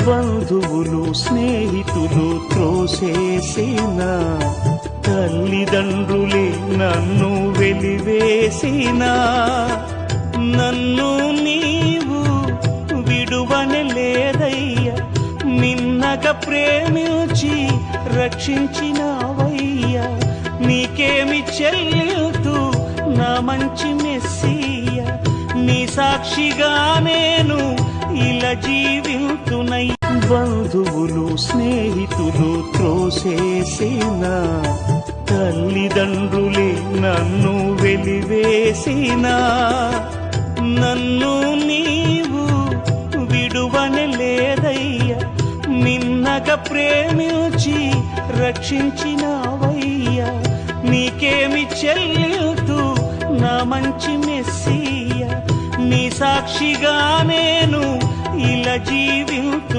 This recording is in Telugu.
బంధువులు స్నేహితులు త్రోసేసిన, తల్లిదండ్రులే నన్ను వెలివేసిన, నన్ను నీవు విడువనలేదయ్యా, మిన్నగా ప్రేమించి రక్షించినావయ్యా. నీకేమి చెల్లితూ నా మంచి మెస్సియా, నీ సాక్షిగా నేను ఇలా జీవితునయ్యా. బంధువులు స్నేహితులు త్రోసేసిన, తల్లిదండ్రులే నన్ను వెలివేసిన, నన్ను నీవు విడువనలేదయ్యా, మిన్నగా ప్రేమించి రక్షించినావయ్యా. నీకేమి చెల్లితూ నా మంచి మెస్సియా, నీ సాక్షిగా నేను ఇలా జీవితు